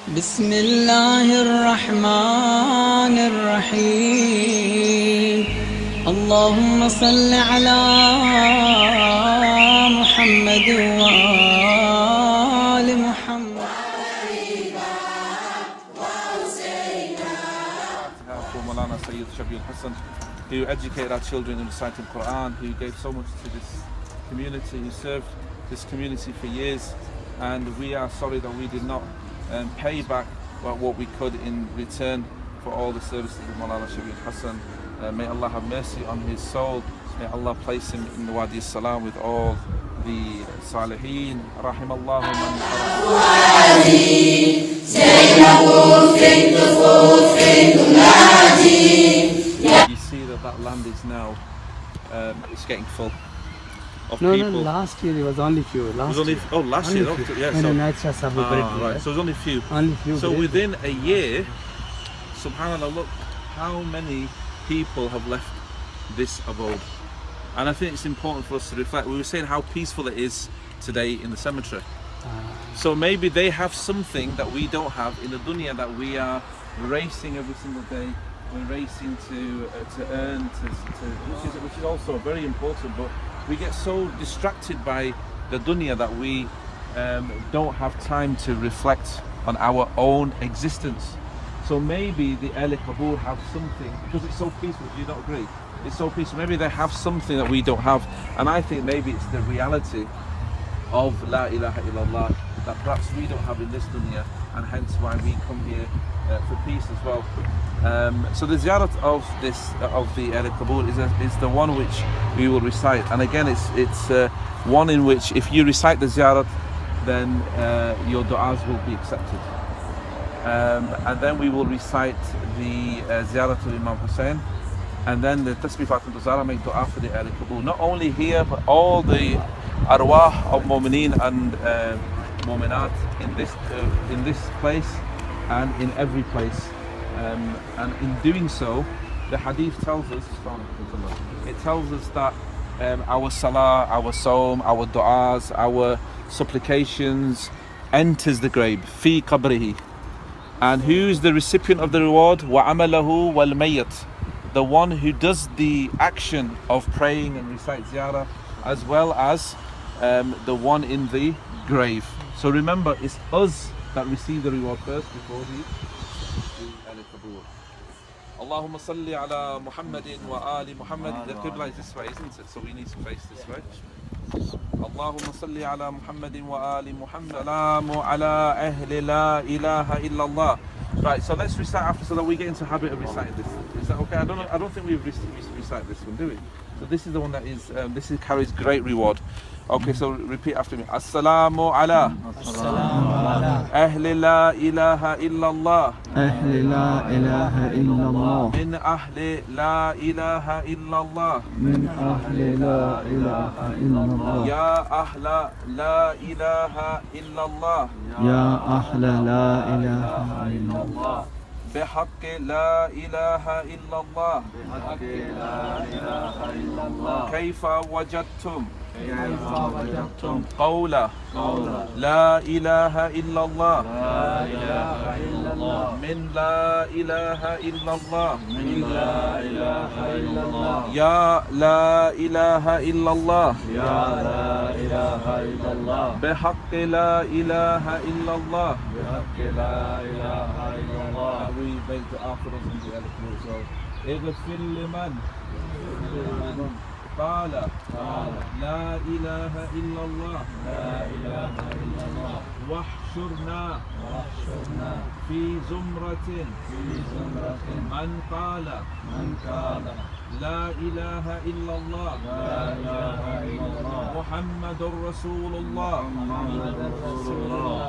بسم الله الرحمن الرحيم اللهم صل على محمد وآل محمد. For Maulana Sayyid Shabi al-Hassan, who educated our children in reciting Quran, who gave so much to this community, who served this community for years, and we are sorry that we did not pay back what we could in return for all the services of Maulana Shabi al-Hassan. May Allah have mercy on his soul. May Allah place him in the Wadi Salam with all the Salihin. Rahimallahu man You see that land is now it's getting full of No, people. last year there was only few. It was only, last Only year. few. Okay, yeah, When so, the night shots have right. So it was only few. Only few. So break. within a year, subhanAllah, look how many people have left this abode. And I think it's important for us to reflect. We were saying how peaceful it is today in the cemetery. So maybe they have something that we don't have in the dunya, that we are racing every single day. We're racing to earn, which is also very important. But we get so distracted by the dunya that we don't have time to reflect on our own existence. So maybe the Ahl Qabur have something, because it's so peaceful. Do you not agree? It's so peaceful. Maybe they have something that we don't have, and I think maybe it's the reality of La ilaha illallah that perhaps we don't have in this dunya, and hence why we come here for peace as well. So the ziyarat of the Ahl Qabur is the one which we will recite, and again it's one in which if you recite the ziyarat, then your du'as will be accepted. And then we will recite the ziyarat of Imam Hussein, and then the Tasbih Fatim Zara, make dua for the Ahl Qabur. Not only here, but all the arwah of mu'mineen and mu'minat in this place and in every place. And in doing so, the hadith tells us, that our salah, our sawm, our du'as, our supplications enters the grave, fi qabrihi. And who's the recipient of the reward? وَعَمَلَهُ وَالْمَيَّتِ, the one who does the action of praying and recite ziyarah, as well as the one in the grave. So remember, it's us that receive the reward first before the Ahl Qabur. Allahumma salli ala Muhammadin wa ali Muhammad. The Qibla is this way, isn't it? So we need to face this way. Allahumma salli ala Muhammadin wa ali Muhammad. Salamu ala ahli la ilaha illallah. Right, so let's recite after, so that we get into the habit of reciting this. Is that okay? I don't think we've recite this one, do we? So this is the one that is carries great reward. Okay, so repeat after me. Assalamu ala ahli la ilaha illallah. أهل لا إله إلا الله Min ahli la ilaha illallah. من أهل لا إله إلا الله Ya ahla la ilaha illallah. يا أهل لا إله إلا الله بحق لا إله إلا الله. كيف وجدتم قولا لا إله إلا الله من لا إله إلا الله يا لا إله إلا الله بحق لا إله إلا الله. We make the afterwards and the eloquent as well. اغفر لمن قال لا إله إلا الله واحشرنا في زمرة من قال لا إله إلا الله محمد رسول الله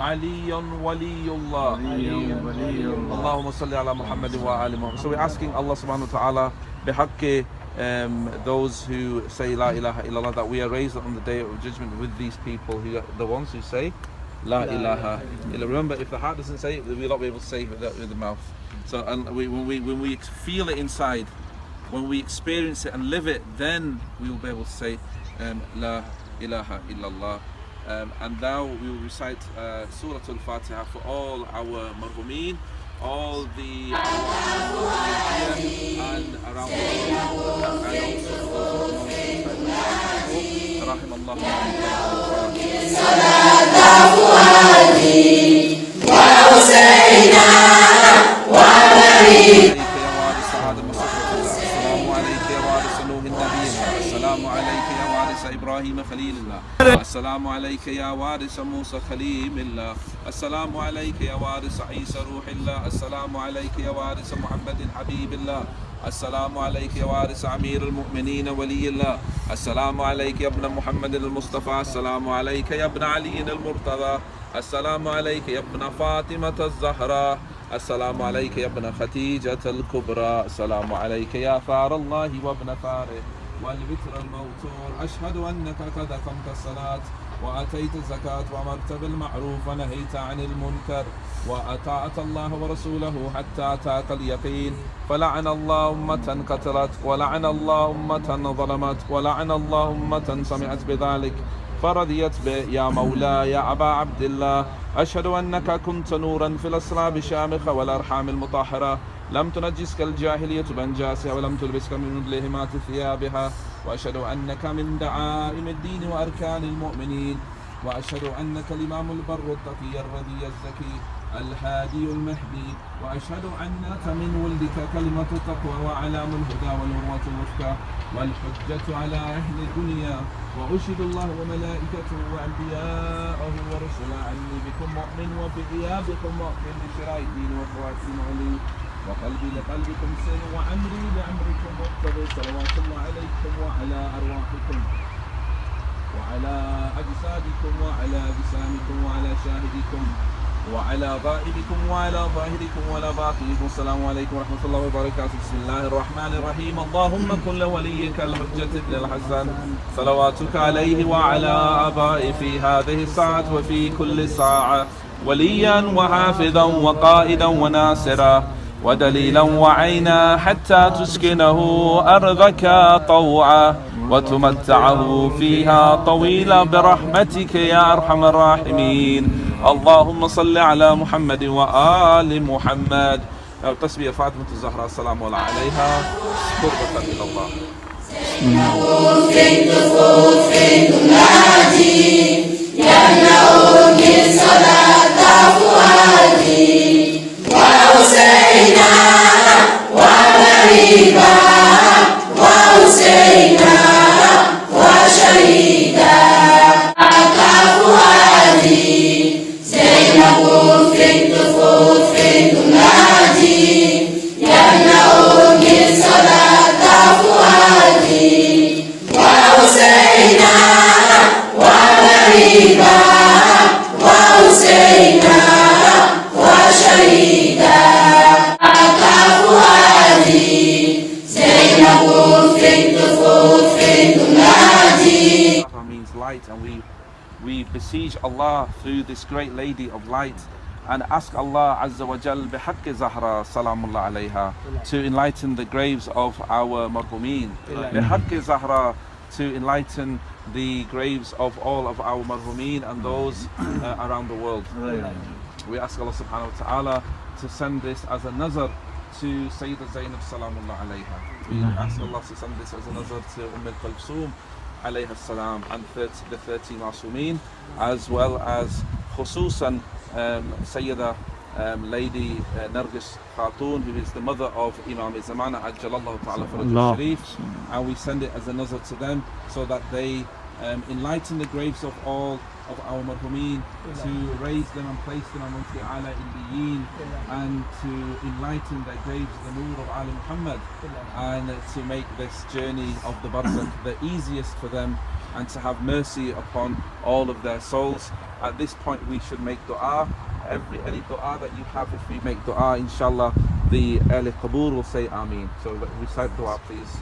علي ولي الله. اللهم صل على محمد وآل محمد. So we're asking Allah subhanahu wa ta'ala بحق those who say La ilaha illallah, that we are raised on the day of judgment with these people, who are the ones who say La ilaha illallah. Remember, if the heart doesn't say it, we'll not be able to say it with the mouth. So and when we feel it inside, when we experience it and live it, then we will be able to say La ilaha illallah. And now we will recite Surah Al-Fatiha for all our marhumin, all the here and around the world, and also for those who know السلام عليك يا وارث إبراهيم خليل الله. السلام عليك يا وارث موسى خليم الله. السلام عليك يا وارث عيسى روح الله. السلام عليك يا وارث محمد حبيب الله. السلام عليك يا وارث أمير المؤمنين ولي الله. السلام عليك يا ابن محمد المصطفى. السلام عليك يا ابن علي المرتضى. السلام عليك يا ابن فاطمة الزهراء. السلام عليك يا ابن خديجة الكبرى. السلام عليك يا ثار الله وابن ثاره والبتر الموتور. أشهد أنك قد أقمت الصلاة وأتيت الزكاة وأمرت بالمعروف ونهيت عن المنكر وأطعت الله ورسوله حتى أتاك اليقين. فلعن الله أمة قتلت ولعن الله أمة ظلمت ولعن الله أمة سمعت بذلك فرضيت به. يا مولاي يا أبا عبد الله أشهد أنك كنت نورا في الأسراب الشامخة والأرحام المطهرة. لم تنجسك الجاهلية بأنجاسها ولم تلبسك من مدلهمات ثيابها. وأشهد أنك من دعائم الدين وأركان المؤمنين. وأشهد أنك الإمام البر التقي الرضي الزكي الهادي المهدي. وأشهد أنك من ولدك كلمة التقوى وعلام الهدى والعروة الوثقى والحجة على أهل الدنيا. وأشهد الله وملائكته وأنبياءه ورسله أني بكم مؤمن وبغيابكم مؤمن بشراء الدين وخواتيم علي وقلبي لقلبكم سن وعمري لعمركم مقتضي. صلوات الله عليكم وعلى أرواحكم وعلى أجسادكم وعلى أجسامكم وعلى شاهدكم وعلى غائبكم وعلى ظاهركم وعلى باطنكم. السلام عليكم ورحمة الله وبركاته. بسم الله الرحمن الرحيم. اللهم كن لوليك الحجة بن الحسن صلواتك عليه وعلى آبائه في هذه الساعة وفي كل ساعة وليا وحافظا وقائدا وناصرا ودليلا وعينا حتى تسكنه أرضك طوعا وتمتعه فيها طويلا برحمتك يا أرحم الراحمين. اللهم صل على محمد وآل محمد. تسبيح فاطمة الزهراء السلام الله عليها قربة إلى الله. And we beseech Allah through this great lady of light and ask Allah Azza wa Jal bihaqqi Zahra salamullah alayha to enlighten the graves of our marhumeen, bihaqqi Zahra to enlighten the graves of all of our marhumeen and those around the world. We ask Allah subhanahu wa ta'ala to send this as a nazar to Sayyidah Zainab salamullah alayha. We ask Allah to send this as a nazar to Al-Kulthum alayha salam and the 13 Masumeen, as well as khususan Sayyidah Lady Nargis Khatoon, who is the mother of Imam Zamana Ajjalallahu Ta'ala Faraj Sharif, and we send it as a nazar to them so that they enlighten the graves of all of our marhumeen, to raise them and place them amongst the Ala Indiyin, and to enlighten their graves, the Nur of Ali Muhammad, and to make this journey of the Barzakh the easiest for them, and to have mercy upon all of their souls. At this point we should make dua. Any dua that you have, if we make dua, inshallah, the Ahl Qabur will say Ameen. So recite dua, please.